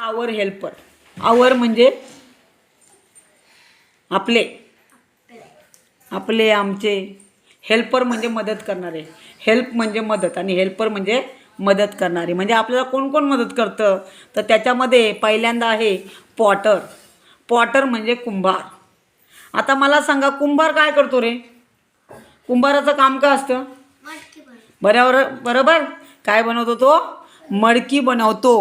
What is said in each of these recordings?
आवर helper. आवर म्हणजे आपले, आपले, आमचे. हेल्पर म्हणजे मदत करणारे. हेल्प म्हणजे मदत आणि हेल्पर म्हणजे मदत करणारे. म्हणजे आपल्याला कोण कोण मदत करतं तर त्याच्यामध्ये पहिल्यांदा आहे पॉटर. पॉटर म्हणजे कुंभार. आता मला सांगा कुंभार काय करतो रे? कुंभाराचं काम काय असतं? बरोबर बरोबर. काय बनवतो तो? मडकी बनवतो.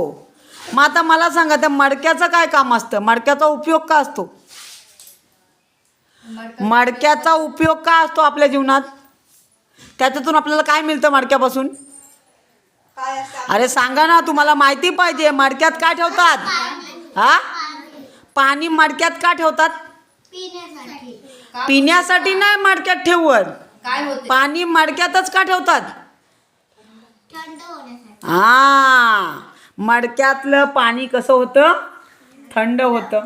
मग आता मला सांगा त्या मडक्याचं काय काम असतं? मडक्याचा उपयोग का असतो? मडक्याचा उपयोग का असतो आपल्या जीवनात? त्याच्यातून आपल्याला काय मिळतं मडक्यापासून? अरे सांगा ना, तुम्हाला माहिती पाहिजे. मडक्यात काय ठेवतात? हा, पाणी मडक्यात का ठेवतात? पिण्यासाठी नाही मडक्यात ठेवत. पाणी मडक्यातच का ठेवतात? हा, मडक्यातलं पाणी कसं होतं? थंड होतं.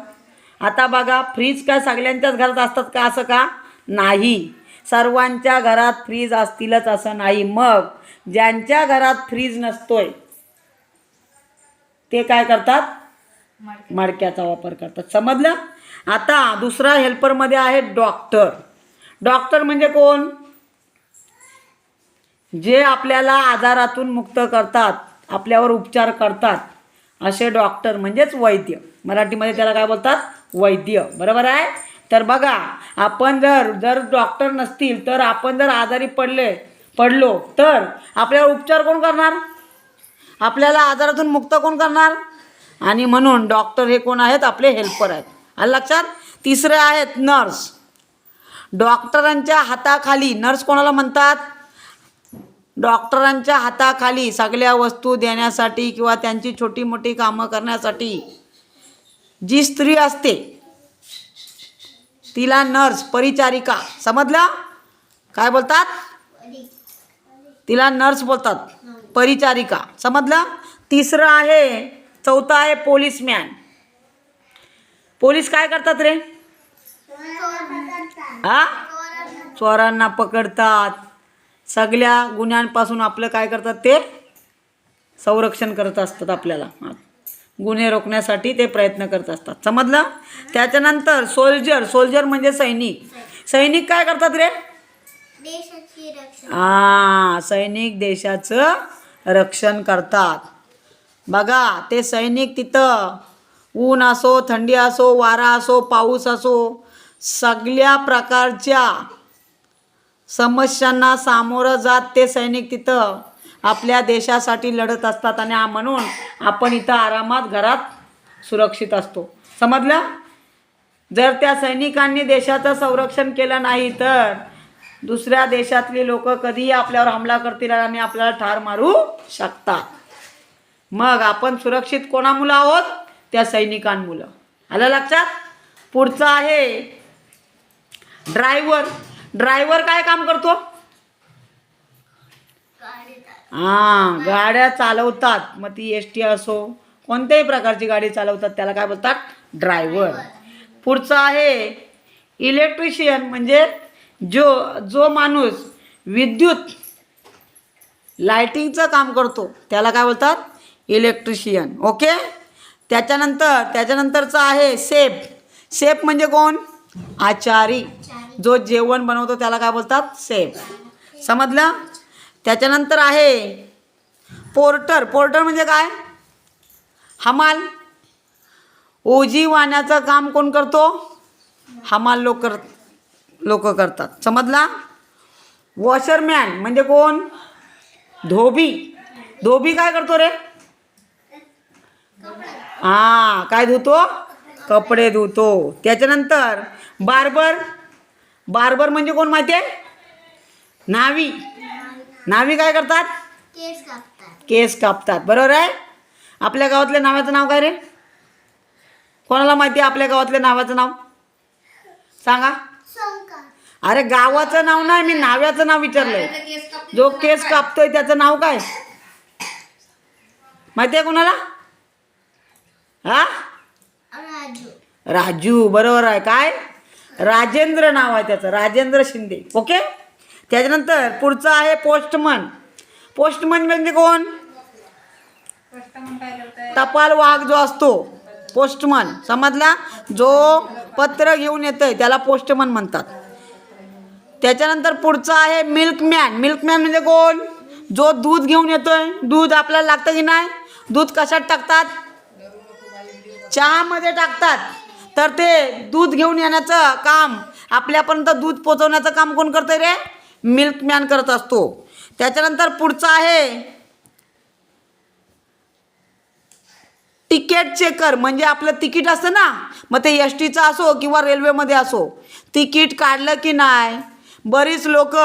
आता बघा, फ्रीज काय सगळ्यांच्याच घरात असतात का? असं का? नाही. सर्वांच्या घरात फ्रीज असतीलच असं नाही. मग ज्यांच्या घरात फ्रीज नसतोय ते काय करतात? मडक्याचा वापर करतात. समजलं? आता दुसरा हेल्परमध्ये आहे डॉक्टर. डॉक्टर म्हणजे कोण? जे आपल्याला आजारातून मुक्त करतात, आपल्यावर उपचार करतात, असे डॉक्टर म्हणजेच वैद्य. मराठीमध्ये त्याला काय बोलतात? वैद्य. बरोबर आहे. तर बघा, आपण जर डॉक्टर नसतील तर आपण जर आजारी पडलो तर आपल्यावर उपचार कोण करणार? आपल्याला आजारातून मुक्त कोण करणार? आणि म्हणून डॉक्टर हे कोण आहेत? आपले हेल्पर आहेत. आलं लक्षात? तिसरे आहेत नर्स. डॉक्टरांच्या हाताखाली, नर्स कोणाला म्हणतात? डॉक्टरांच्या हाताखाली सगळ्या वस्तू देण्यासाठी किंवा त्यांची छोटी मोठी कामं करण्यासाठी जी स्त्री असते तिला नर्स, परिचारिका. समजलं? काय बोलतात? तिला नर्स बोलतात, परिचारिका. समजलं? तिसरं आहे, चौथा आहे पोलीसमॅन. पोलीस काय करतात रे? हा, चोरांना पकडतात. सगळ्या गुन्ह्यांपासून आपलं काय करतात? ते संरक्षण करत असतात. आपल्याला गुन्हे रोखण्यासाठी ते प्रयत्न करत असतात. समजलं? त्याच्यानंतर सोल्जर. सोल्जर म्हणजे सैनिक. सैनिक काय करतात रे? हा, सैनिक देशाचं रक्षण करतात. बघा, ते सैनिक तिथं ऊन असो, थंडी असो, वारा असो, पाऊस असो, सगळ्या प्रकारच्या समस्यांना सामोरं जात ते सैनिक तिथं आपल्या देशासाठी लढत असतात. आणि म्हणून आपण इथं आरामात घरात सुरक्षित असतो. समजलं? जर त्या सैनिकांनी देशाचं संरक्षण केलं नाही तर दुसऱ्या देशातली लोक कधीही आपल्यावर हमला करतील आणि आपल्याला ठार मारू शकतात. मग आपण सुरक्षित कोणामुळं आहोत? त्या सैनिकांमुळं. आलं लक्षात? पुढचं आहे ड्रायव्हर. ड्रायव्हर काय काम करतो? हां, गाड्या चालवतात. मग ती एस-टी असो, कोणत्याही प्रकारची गाडी चालवतात, त्याला काय बोलतात? ड्रायव्हर. पुढचं आहे इलेक्ट्रिशियन. म्हणजे जो माणूस विद्युत लाइटिंगचं काम करतो त्याला काय बोलतात? इलेक्ट्रिशियन. ओके. त्याच्यानंतरचं आहे शेफ. शेफ म्हणजे कोण? आचारी. जो जेवण बनवतो त्याला काय बोलतात? शेफ. समजलं? त्याच्यानंतर आहे पोर्टर. पोर्टर म्हणजे काय? हमाल. ओझी वाहण्याचं काम कोण करतो? हमाल लोक करतात. समजला? वॉशरमॅन म्हणजे कोण? धोबी. धोबी काय करतो रे? हां, काय धुतो? कपडे धुतो. त्याच्यानंतर बार्बर. बार्बर म्हणजे कोण माहिती आहे? न्हावी. न्हावी काय करतात? केस कापतात. बरोबर आहे. आपल्या गावातल्या नावाचं नाव काय रे? कोणाला माहिती आहे आपल्या गावातल्या नावाचं नाव? सांगा. अरे गावाचं नाव नाही, मी नाव्याचं नाव विचारलंय. जो केस कापतोय त्याचं नाव काय माहिती आहे कोणाला? हा, राजू. बरोबर आहे. काय? राजेंद्र नाव आहे त्याचं, राजेंद्र शिंदे. ओके. त्याच्यानंतर पुढचं आहे पोस्टमन. पोस्टमन म्हणजे कोण? टपाल वाहक जो असतो पोस्टमन, समजला, जो पत्र घेऊन येतोय त्याला पोस्टमन म्हणतात. त्याच्यानंतर पुढचा आहे मिल्कमॅन. मिल्कमॅन म्हणजे कोण? जो दूध घेऊन येतोय. दूध आपल्याला लागतं की नाही? दूध कशात टाकतात? चहामध्ये टाकतात. तर ते दूध घेऊन येण्याचं काम, आपल्यापर्यंत दूध पोचवण्याचं काम कोण करतंय रे? मिल्कमॅन करत असतो. त्याच्यानंतर पुढचा आहे तिकीट चेकर. म्हणजे आपलं तिकीट असतं ना, मग ते एस टीचं असो किंवा रेल्वेमध्ये असो, तिकीट काढलं की नाही, बरीच लोक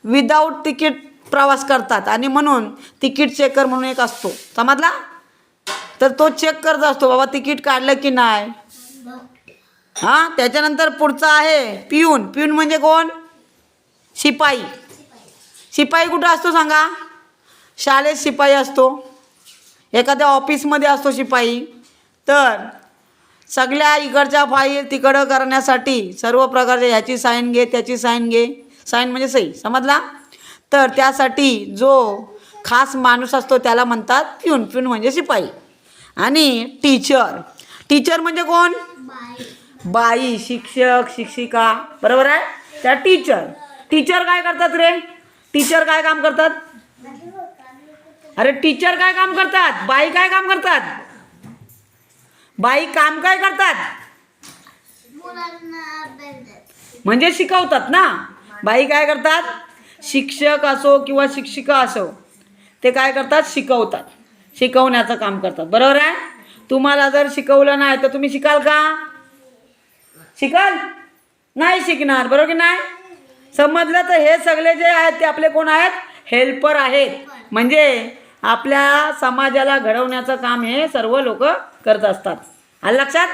विदाऊट तिकीट प्रवास करतात आणि म्हणून तिकीट चेकर म्हणून एक असतो, समजला. तर तो चेक करत असतो बाबा तिकीट काढलं की नाही. हां, त्याच्यानंतर पुढचा आहे पिऊन. पिऊन म्हणजे कोण? शिपाई. शिपाई कुठं असतो सांगा? शाळेत शिपाई असतो, एखाद्या ऑफिसमध्ये असतो शिपाई. तर सगळ्या इकडच्या फाईल तिकडं करण्यासाठी सर्व प्रकारच्या ह्याची साईन घे, त्याची साईन घे, साईन म्हणजे सही, समजला. तर त्यासाठी जो खास माणूस असतो त्याला म्हणतात पिऊन. पिऊन म्हणजे शिपाई. आणि टीचर. टीचर म्हणजे कोण? बाई, शिक्षक, शिक्षिका, बरोबर आहे. त्या टीचर. टीचर काय करतात रे? टीचर काय काम करतात? अरे टीचर काय काम करतात? बाई काय काम करतात? बाई काम काय करतात? म्हणजे शिकवतात ना. बाई काय करतात? शिक्षक असो किंवा शिक्षिका असो, ते काय करतात? शिकवतात. शिकवण्याचं काम करतात, बरोबर आहे. तुम्हाला जर शिकवलं नाही तर तुम्ही शिकाल का? शिकाल नाही, शिकणार, बरोबर की नाही? समजलं. तर हे सगळे जे आहेत ते आपले कोण आहेत? हेल्पर आहेत. म्हणजे आपल्या समाजाला घडवण्याचं काम हे सर्व लोक करत असतात. आलं लक्षात?